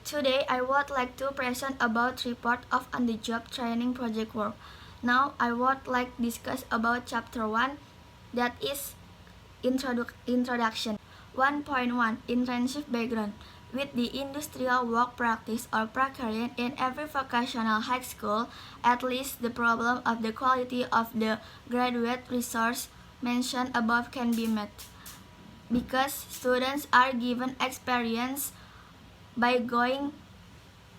Today, I would like to present about report of on-the-job training project work. Now, I would like to discuss about chapter 1, that is introduction. 1.1 Internship background. With the industrial work practice or precariat in every vocational high school, at least the problem of the quality of the graduate resource mentioned above can be met. Because students are given experience by going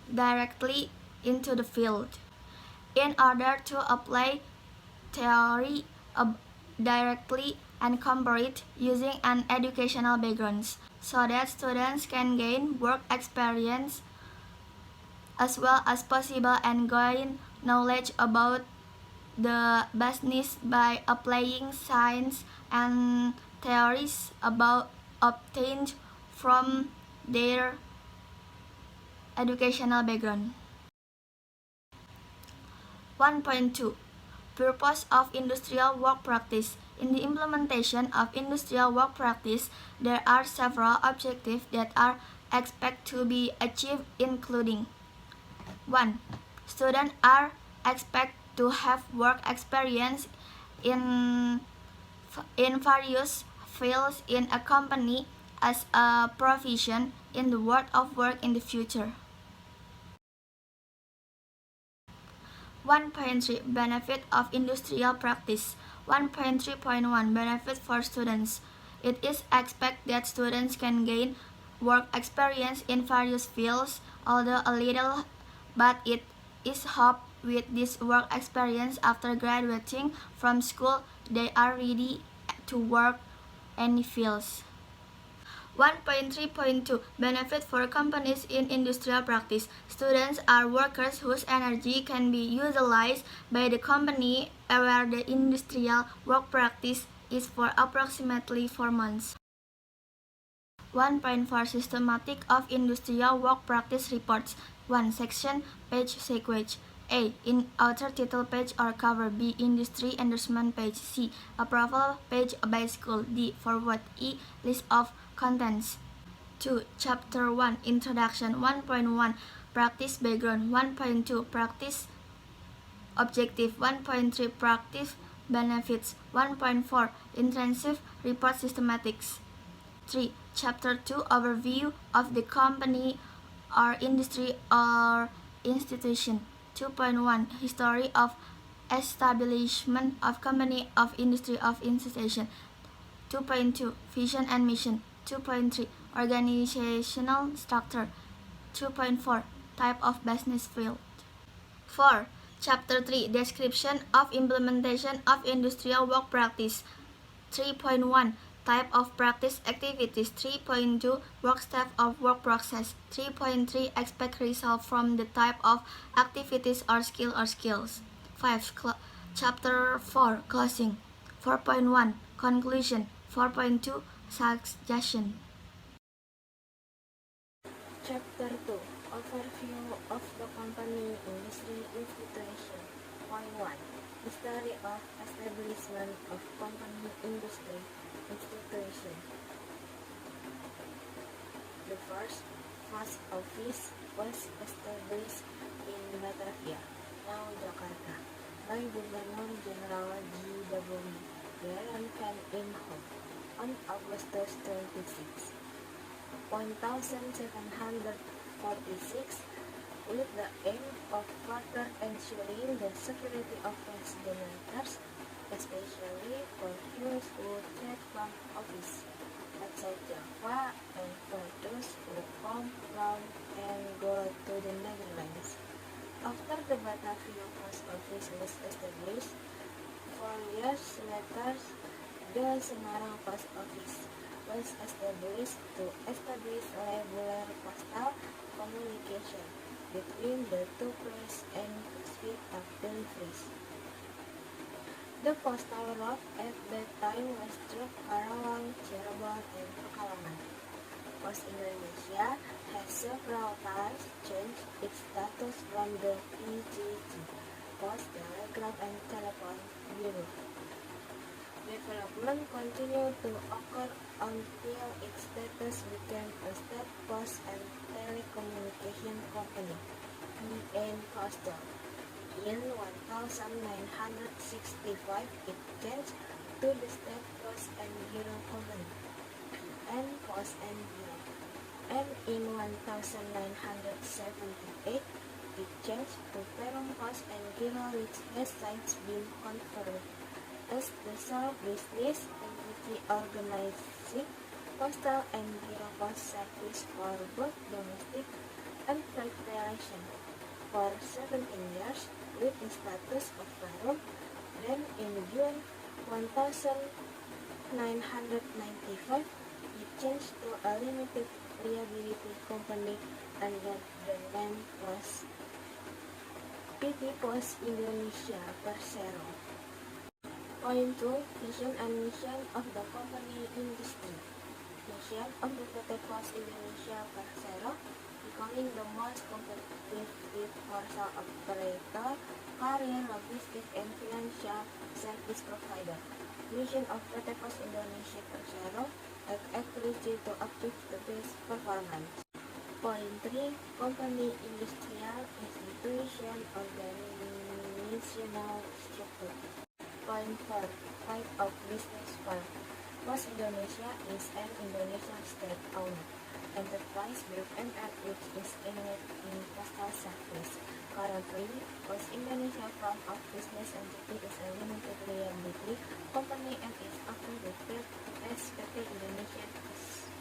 directly into the field. In order to apply theory directly and compare it using an educational background, so that students can gain work experience as well as possible and gain knowledge about the business by applying science and theories about obtained from their educational background. 1.2 Purpose of industrial work practice. In the implementation of industrial work practice, there are several objectives that are expected to be achieved, including 1. Students are expected to have work experience in various fields in a company as a provision in the world of work in the future. 1.3 Benefit of industrial practice. 1.3.1 Benefit for students. It is expected that students can gain work experience in various fields, although a little, but it is hoped with this work experience after graduating from school, they are ready to work any fields. 1.3.2 Benefit for companies in industrial practice. Students are workers whose energy can be utilized by the company where the industrial work practice is for approximately 4 months. 1.4 Systematic of industrial work practice reports. 1. Section Page Sequence. A. In author title page or cover. B. Industry endorsement page. C. Approval page by school. D. Forward. E. List of contents. 2. Chapter 1 Introduction. 1.1 Practice background. 1.2 Practice objective. 1.3 Practice benefits. 1.4 Internship report systematics. 3. Chapter 2 Overview of the company or industry or institution. 2.1 History of establishment of company of industry of institution. 2.2 Vision and mission. 2.3 Organizational structure. 2.4 Type of business field. 4. Chapter 3 Description of implementation of industrial work practice. 3.1 Type of practice activities. 3.2 Work step of work process. 3.3 Expect result from the type of activities or skills. 5. Chapter 4 Closing. 4.1 Conclusion. 4.2 Suggestion. Chapter 2 Overview of the company industry institution. Point 1 History of establishment of company industry institution. The first post office was established in Batavia, now Jakarta, by Gubernur Jenderal G.W. Van Imhoff on August 26, 1746, with the aim of further ensuring the security of its donors, especially for those who trade from office outside Java and for those who come from and go to the Netherlands. After the Batavia post office was established, 4 years later, the Semarang post office was established to establish regular postal communication between the two places and speed of deliveries. The postal route at that time was through Karawang, Cirebon, and Pekalongan. Post Indonesia has several times changed its status from the PTT, Post, Telegraph, and Telephone Bureau. Development continued to occur until its status became a state post and telecommunication company, and Postal. In 1965, it changed to the State Post and Bureau Company, and Post and Bureau. And in 1978, it changed to Perum Post and Bureau, which has since been confirmed as the sole business entity organizing postal and bureau post service for both domestic and freight relations for 17 years with the status of Perum. Then in June 1995, it changed to a limited liability company under the name was PT Pos Indonesia Persero. Point 2. Vision and mission of the company industry. Mission of the PT Pos Indonesia Persero: becoming the most competitive parcel operator, carrier, logistic, and financial service provider. Mission of PT Pos Indonesia Persero: activity to achieve the best performance. Point 3. Company industrial institution organizational structure. Point 4. Type of business firm. Pos Indonesia is an Indonesian state-owned enterprise group which is engaged in postal service. Currently, Pos Indonesia form of business entity is a limited liability company and is often referred to as PT Indonesia Pos.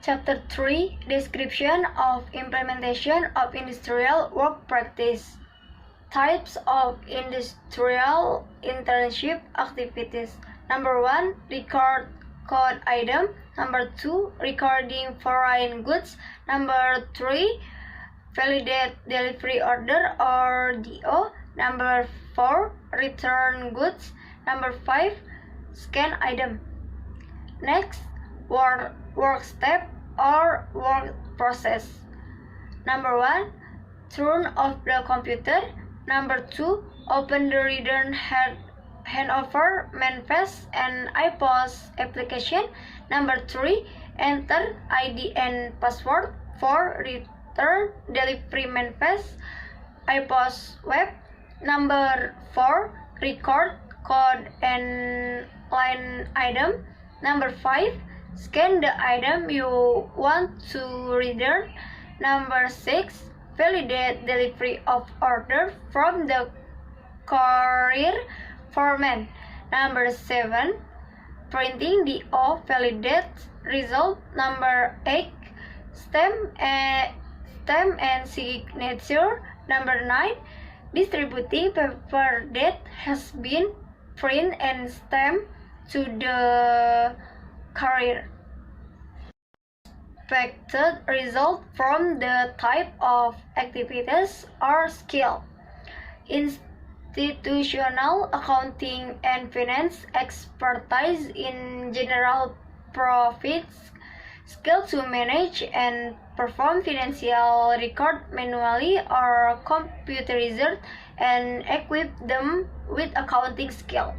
Chapter 3. Description of implementation of industrial work practice. Types of industrial internship activities. Number 1. Record code item. Number 2. Recording foreign goods. Number 3. Validate delivery order or DO. Number 4. Return goods. Number 5. Scan item. Next, work step or work process. Number 1. Turn off the computer. Number 2. Open the return handover manifest and iPOS application. Number 3. Enter ID and password for return delivery manifest iPOS web. Number 4. Record code and line item. Number 5. Scan the item you want to return. Number 6. Validate delivery of order from the courier format. Number 7. Printing the validate result. Number 8. Stamp and signature. Number 9. Distributing paper that has been printed and stamped to the courier. Expected result from the type of activities or skill. Institutional accounting and finance expertise in general profits, skill to manage and perform financial record manually or computerized and equip them with accounting skill.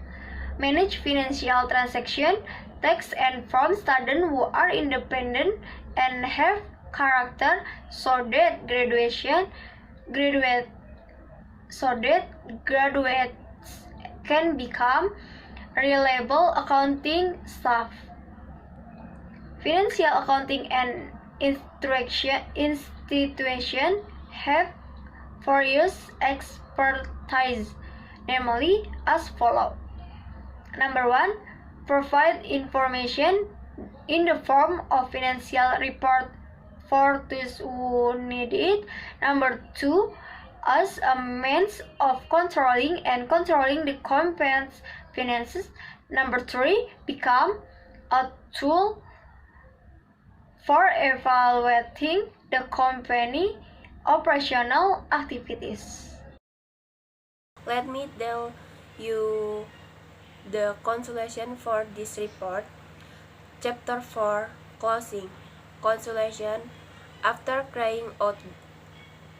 Manage financial transaction, tax and from students who are independent and have character so that graduates can become reliable accounting staff. Financial accounting and institution have various expertise, namely as follows. Number 1. Provide information in the form of financial report for those who need it. Number 2. As a means of controlling the company's finances. Number 3. Become a tool for evaluating the company operational activities. Let me tell you the consultation for this report. Chapter 4. Closing. Consultation. After carrying out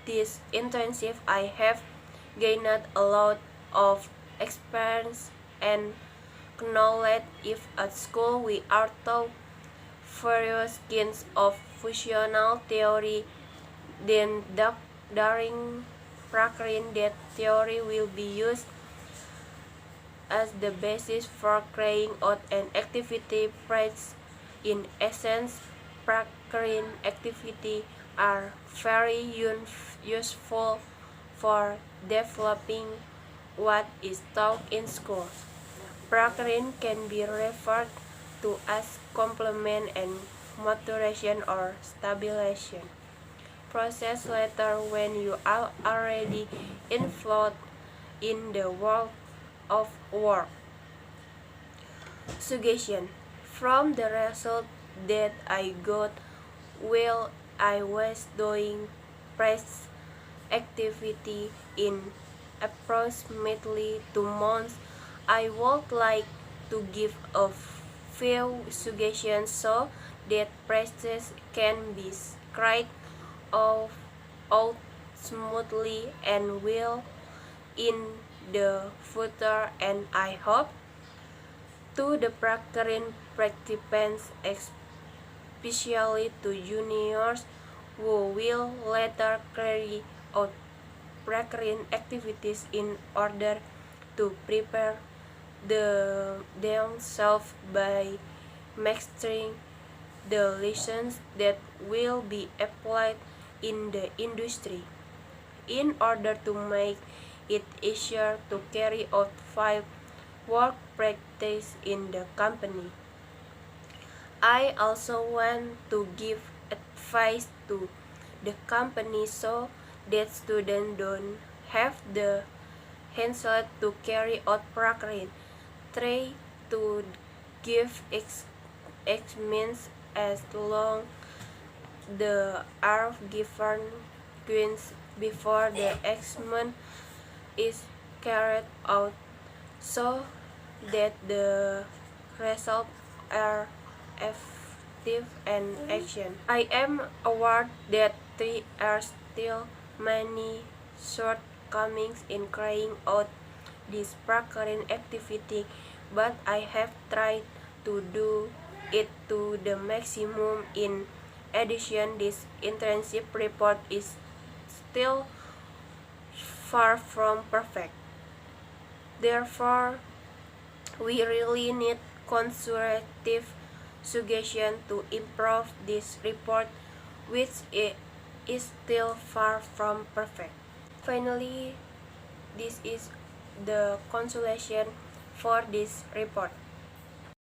this internship, I have gained a lot of experience and acknowledge if at school we are taught various kinds of functional theory, then during practicing that theory will be used as the basis for carrying out an activity. Praise in essence, practicing activity are very useful for developing what is taught in school. Practicing can be referred to as complement and maturation or stabilization process later when you are already involved in the world of work. Suggestion. From the result that I got while I was doing press activity in approximately 2 months, I would like to give a few suggestions so that process can be carried out smoothly and well in the future, and I hope to the practicing participants, especially to juniors who will later carry out practicing activities in order to prepare themselves by mastering the lessons that will be applied in the industry. In order to make it easier to carry out field work practice in the company, I also want to give advice to the company so that students don't have the hassle to carry out practicing. Try to give exams as long the are given queens before the exam is carried out so that the results are effective and action. I am aware that there are still many shortcomings in carrying out this practicing activity, but I have tried to do it to the maximum. In addition, this internship report is still far from perfect. Therefore, we really need constructive suggestion to improve this report, which is still far from perfect. Finally, this is the consolation for this report.